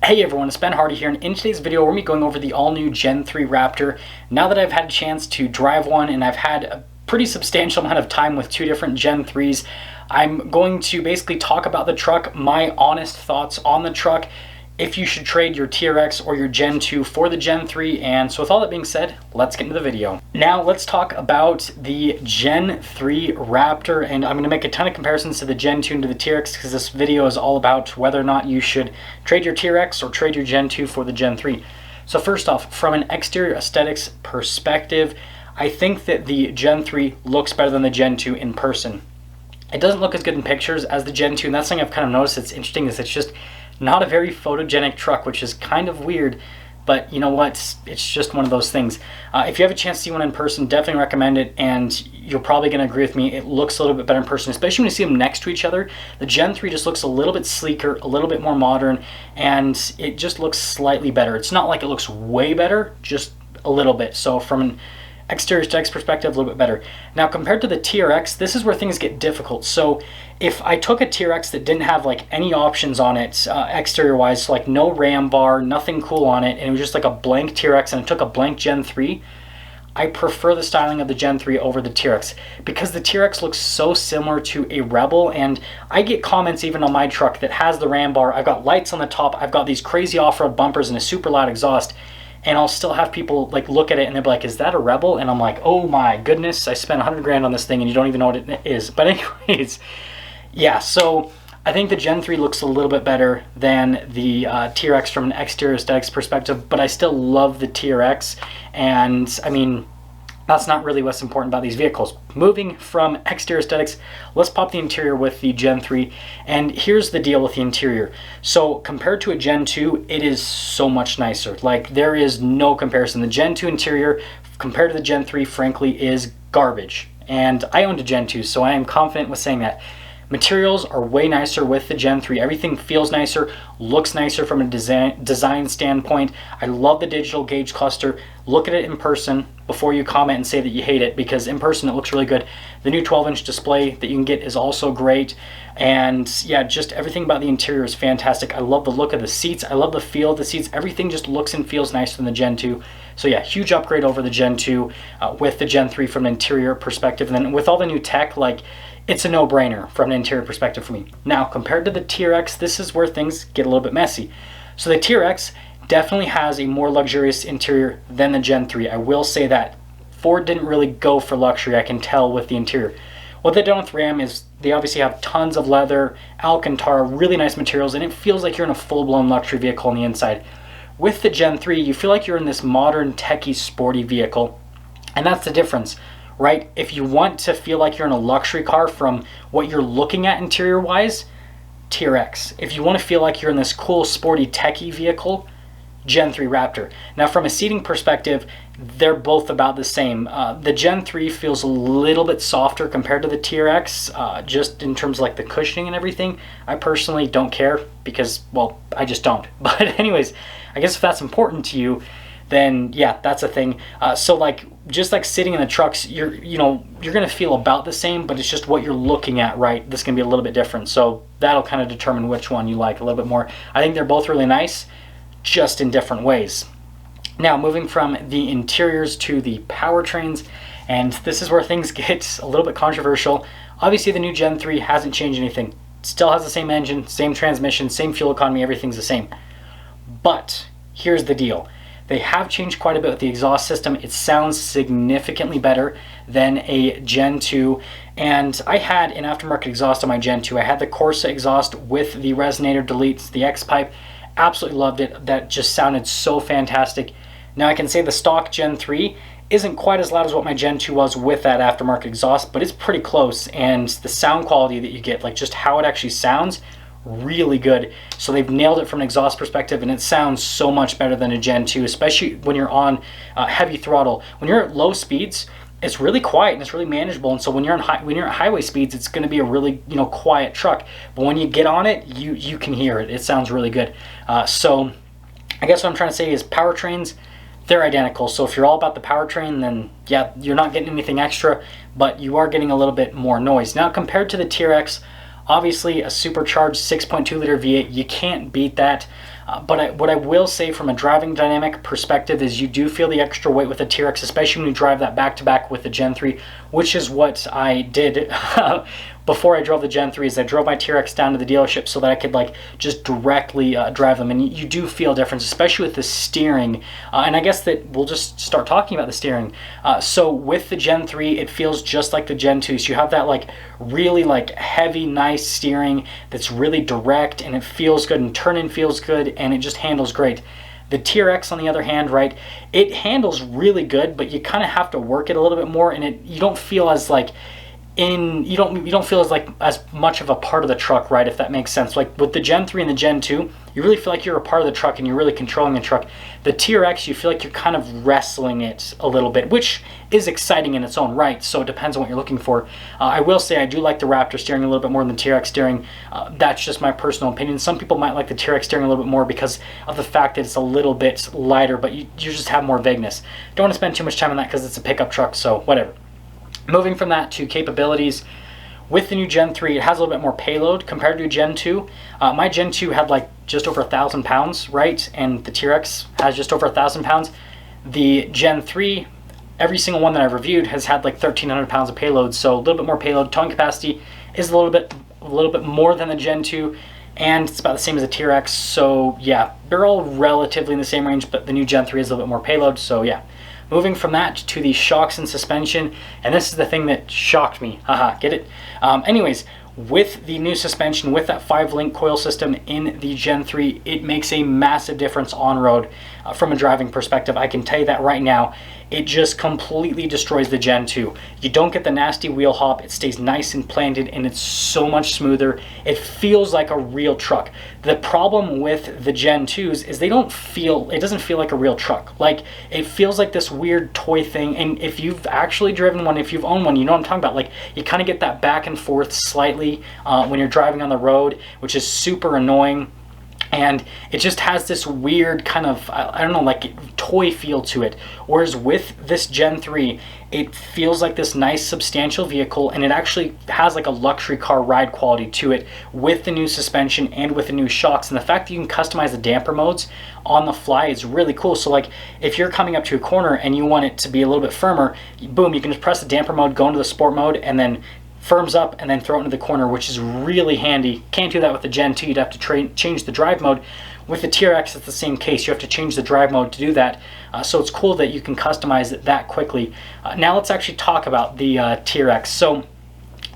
Hey everyone, it's Ben Hardy here, and in today's video we're going to be going over the all-new Gen 3 Raptor. Now that I've had a chance to drive one and I've had a pretty substantial amount of time with two different Gen 3s, I'm going to basically talk about the truck, my honest thoughts on the truck, if you should trade your TRX or your Gen 2 for the Gen 3, and so with all that being said, let's get into the video. Now let's talk about the Gen 3 Raptor, and I'm going to make a ton of comparisons to the Gen 2 and to the TRX because this video is all about whether or not you should trade your TRX or trade your Gen 2 for the Gen 3. So first off, from an exterior aesthetics perspective, I think that the Gen 3 looks better than the Gen 2 in person. It doesn't look as good in pictures as the Gen 2, and that's something I've kind of noticed that's interesting, is it's just not a very photogenic truck, which is kind of weird, but you know what, it's just one of those things. If you have a chance to see one in person, definitely recommend it, and you're probably going to agree with me, it looks a little bit better in person, especially when you see them next to each other. The Gen 3 just looks a little bit sleeker, a little bit more modern, and it just looks slightly better. It's not like it looks way better, just a little bit. So from an exterior aesthetics perspective, a little bit better. Now compared to the TRX, this is where things get difficult. So if I took a TRX that didn't have like any options on it exterior wise, so like no ram bar, nothing cool on it, and it was just like a blank TRX and it took a blank Gen 3, I prefer the styling of the Gen 3 over the TRX because the TRX looks so similar to a Rebel, and I get comments even on my truck that has the ram bar. I've got lights on the top, I've got these crazy off-road bumpers and a super loud exhaust, and I'll still have people like look at it and they'll be like, is that a Rebel? And I'm like, oh my goodness, I spent 100 grand on this thing and you don't even know what it is. But anyways, yeah, so I think the Gen 3 looks a little bit better than the TRX from an exterior aesthetics perspective, but I still love the TRX, and I mean, that's not really what's important about these vehicles. Moving from exterior aesthetics, let's pop the interior with the Gen 3. And here's the deal with the interior. So compared to a Gen 2, it is so much nicer. Like, there is no comparison. The Gen 2 interior compared to the Gen 3, frankly, is garbage. And I owned a Gen 2, so I am confident with saying that. Materials are way nicer with the Gen 3. Everything feels nicer, looks nicer from a design standpoint. I love the digital gauge cluster. Look at it in person before you comment and say that you hate it, because in person it looks really good. The new 12-inch display that you can get is also great. And yeah, just everything about the interior is fantastic. I love the look of the seats. I love the feel of the seats. Everything just looks and feels nicer than the Gen 2. So yeah, huge upgrade over the Gen 2 with the Gen 3 from an interior perspective. And then with all the new tech, like, it's a no-brainer from an interior perspective for me. Now, compared to the TRX, this is where things get a little bit messy. So the TRX definitely has a more luxurious interior than the Gen 3. I will say that. Ford didn't really go for luxury, I can tell with the interior. What they've done with Ram is they obviously have tons of leather, Alcantara, really nice materials, and it feels like you're in a full-blown luxury vehicle on the inside. With the Gen 3, you feel like you're in this modern, techie, sporty vehicle, and that's the difference. Right? If you want to feel like you're in a luxury car from what you're looking at interior wise, TRX. If you want to feel like you're in this cool sporty techie vehicle, Gen 3 Raptor. Now from a seating perspective, they're both about the same. The Gen 3 feels a little bit softer compared to the TRX, just in terms of like the cushioning and everything. I personally don't care because, well, I just don't. But anyways, I guess if that's important to you, then yeah, that's a thing. So like, just like sitting in the trucks, you're gonna feel about the same, but it's just what you're looking at, right? This can be a little bit different. So that'll kind of determine which one you like a little bit more. I think they're both really nice, just in different ways. Now moving from the interiors to the powertrains, and this is where things get a little bit controversial. Obviously the new Gen 3 hasn't changed anything. It still has the same engine, same transmission, same fuel economy, everything's the same. But here's the deal. They have changed quite a bit with the exhaust system. It sounds significantly better than a Gen 2. And I had an aftermarket exhaust on my Gen 2. I had the Corsa exhaust with the resonator deletes, the X-pipe. Absolutely loved it. That just sounded so fantastic. Now I can say the stock Gen 3 isn't quite as loud as what my Gen 2 was with that aftermarket exhaust, but it's pretty close. And the sound quality that you get, like just how it actually sounds, really good. So they've nailed it from an exhaust perspective, and it sounds so much better than a Gen 2, especially when you're on heavy throttle. When you're at low speeds, it's really quiet and it's really manageable, and so when you're at highway speeds, it's going to be a really quiet truck. But when you get on it, you can hear it. It sounds really good. So I guess what I'm trying to say is powertrains, they're identical. So if you're all about the powertrain, then yeah, you're not getting anything extra, but you are getting a little bit more noise. Now compared to the TRX, obviously a supercharged 6.2 liter V8, you can't beat that. But what I will say from a driving dynamic perspective is you do feel the extra weight with the TRX, especially when you drive that back-to-back with the Gen 3, which is what I did before I drove the Gen 3. Is I drove my TRX down to the dealership so that I could like just directly drive them, and you do feel a difference, especially with the steering. And I guess that we'll just start talking about the steering. So with the Gen 3, it feels just like the Gen 2. So you have that like really like heavy, nice steering that's really direct, and it feels good, and turn-in feels good, and it just handles great. The TRX, on the other hand, right, it handles really good, but you kind of have to work it a little bit more, and you don't feel as like you don't feel as like as much of a part of the truck, right, if that makes sense. Like with the Gen 3 and the Gen 2, you really feel like you're a part of the truck and you're really controlling the truck. The TRX, you feel like you're kind of wrestling it a little bit, which is exciting in its own right, so it depends on what you're looking for. I will say I do like the Raptor steering a little bit more than the TRX steering. That's just my personal opinion. Some people might like the TRX steering a little bit more because of the fact that it's a little bit lighter, but you just have more vagueness. Don't want to spend too much time on that because it's a pickup truck, so whatever. Moving from that to capabilities, with the new Gen 3, it has a little bit more payload compared to Gen 2. My Gen 2 had like just over 1,000 pounds, right? And the TRX has just over 1,000 pounds. The Gen 3, every single one that I've reviewed has had like 1,300 pounds of payload, so a little bit more payload. Towing capacity is a little bit more than the Gen 2, and it's about the same as the TRX. So yeah, they're all relatively in the same range, but the new Gen 3 is a little bit more payload, so yeah. Moving from that to the shocks and suspension, and this is the thing that shocked me. Haha, get it? Anyways, with the new suspension, with that 5-link coil system in the Gen 3, it makes a massive difference on road from a driving perspective. I can tell you that right now. It just completely destroys the Gen 2. You don't get the nasty wheel hop. It stays nice and planted, and it's so much smoother. It feels like a real truck. The problem with the Gen 2s is it doesn't feel like a real truck. Like, it feels like this weird toy thing, and if you've actually driven one, if you've owned one, you know what I'm talking about. Like, you kind of get that back and forth slightly when you're driving on the road, which is super annoying. And it just has this weird kind of, I don't know, like toy feel to it. Whereas with this Gen 3, it feels like this nice substantial vehicle, and it actually has like a luxury car ride quality to it with the new suspension and with the new shocks. And the fact that you can customize the damper modes on the fly is really cool. So like if you're coming up to a corner and you want it to be a little bit firmer, boom, you can just press the damper mode, go into the sport mode, and then firms up and then throw it into the corner, which is really handy. Can't do that with the Gen 2. You'd have to change the drive mode. With the TRX, it's the same case. You have to change the drive mode to do that. So it's cool that you can customize it that quickly. Now let's actually talk about the TRX. So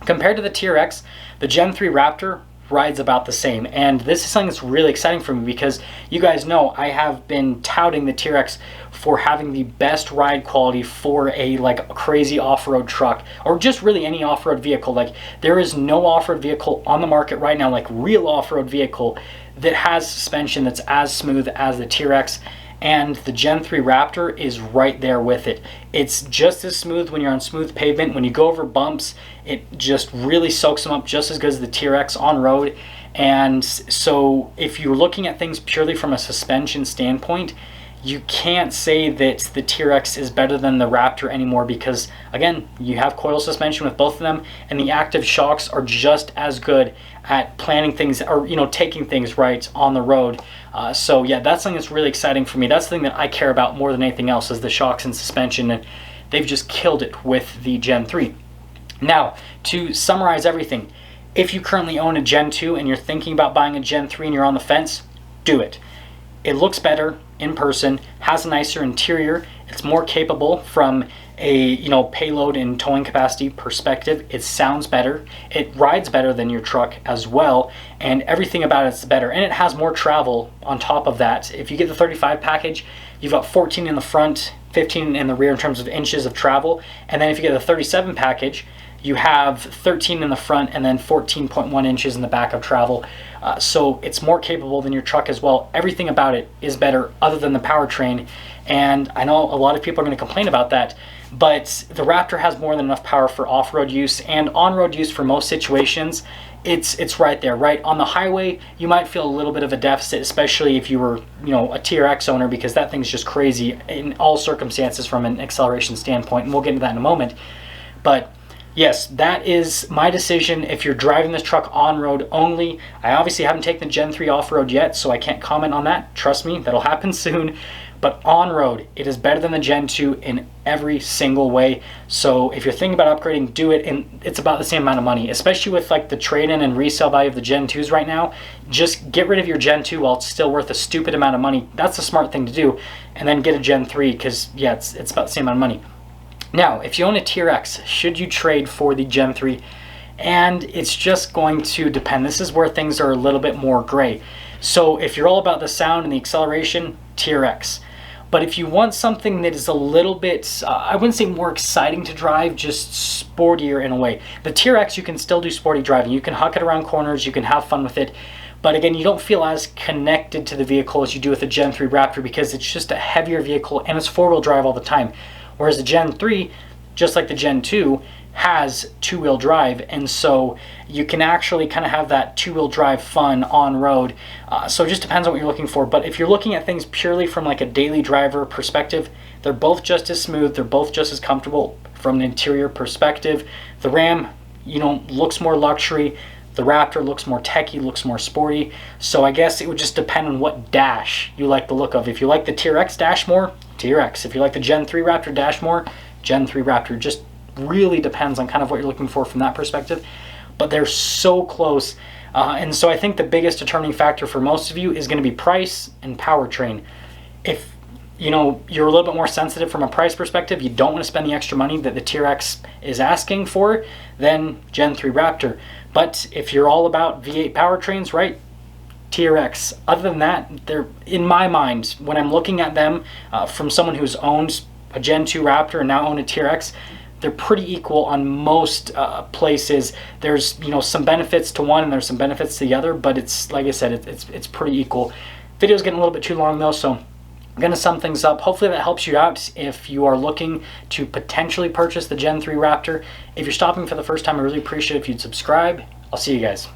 compared to the TRX, the Gen 3 Raptor rides about the same, and this is something that's really exciting for me because you guys know I have been touting the TRX for having the best ride quality for a like crazy off-road truck, or just really any off-road vehicle. Like, there is no off-road vehicle on the market right now, like real off-road vehicle, that has suspension that's as smooth as the TRX. And the Gen 3 Raptor is right there with it. It's just as smooth when you're on smooth pavement. When you go over bumps, it just really soaks them up just as good as the TRX on road. And so if you're looking at things purely from a suspension standpoint, you can't say that the TRX is better than the Raptor anymore because, again, you have coil suspension with both of them, and the active shocks are just as good at planning things, or taking things right on the road. So yeah, that's something that's really exciting for me. That's the thing that I care about more than anything else, is the shocks and suspension, and they've just killed it with the Gen 3. Now, to summarize everything, if you currently own a Gen 2 and you're thinking about buying a Gen 3 and you're on the fence, do it. It looks better in person, has a nicer interior, it's more capable from a payload and towing capacity perspective. It sounds better, it rides better than your truck as well, and everything about it's better, and it has more travel on top of that. If you get the 35 package, you've got 14 in the front, 15 in the rear in terms of inches of travel, and then if you get the 37 package, you have 13 in the front and then 14.1 inches in the back of travel. So it's more capable than your truck as well. Everything about it is better other than the powertrain. And I know a lot of people are going to complain about that, but the Raptor has more than enough power for off-road use and on-road use for most situations. It's right there, right? On the highway, you might feel a little bit of a deficit, especially if you were, a TRX owner, because that thing's just crazy in all circumstances from an acceleration standpoint, and we'll get into that in a moment. But Yes, that is my decision if you're driving this truck on-road only. I obviously haven't taken the Gen 3 off-road yet, so I can't comment on that. Trust me, that'll happen soon. But on-road, it is better than the Gen 2 in every single way. So if you're thinking about upgrading, do it, and it's about the same amount of money, especially with like the trade-in and resale value of the Gen 2s right now. Just get rid of your Gen 2 while it's still worth a stupid amount of money. That's the smart thing to do. And then get a Gen 3 because, yeah, it's about the same amount of money. Now, if you own a TRX, should you trade for the Gen 3? And it's just going to depend. This is where things are a little bit more gray. So if you're all about the sound and the acceleration, TRX. But if you want something that is a little bit, I wouldn't say more exciting to drive, just sportier in a way. The TRX, you can still do sporty driving. You can huck it around corners, you can have fun with it. But again, you don't feel as connected to the vehicle as you do with the Gen 3 Raptor because it's just a heavier vehicle and it's four-wheel drive all the time. Whereas the Gen 3, just like the Gen 2, has two-wheel drive, and so you can actually kind of have that two-wheel drive fun on road. So it just depends on what you're looking for. But if you're looking at things purely from like a daily driver perspective, they're both just as smooth, they're both just as comfortable from an interior perspective. The Ram, you know, looks more luxury. The Raptor looks more techy, looks more sporty. So I guess it would just depend on what dash you like the look of. If you like the TRX dash more, TRX. If you like the Gen 3 Raptor dash more, Gen 3 Raptor. Just really depends on kind of what you're looking for from that perspective. But they're so close. And so I think the biggest determining factor for most of you is going to be price and powertrain. If you know you're a little bit more sensitive from a price perspective, you don't want to spend the extra money that the TRX is asking for, then Gen 3 Raptor. But if you're all about V8 powertrains, right, TRX. Other than that, they're, in my mind, when I'm looking at them from someone who's owned a Gen 2 Raptor and now own a TRX, they're pretty equal on most places. There's, you know, some benefits to one and there's some benefits to the other, but it's, like I said, it's pretty equal. Video's getting a little bit too long though, so I'm going to sum things up. Hopefully that helps you out if you are looking to potentially purchase the Gen 3 Raptor. If you're stopping for the first time, I really appreciate it if you'd subscribe. I'll see you guys.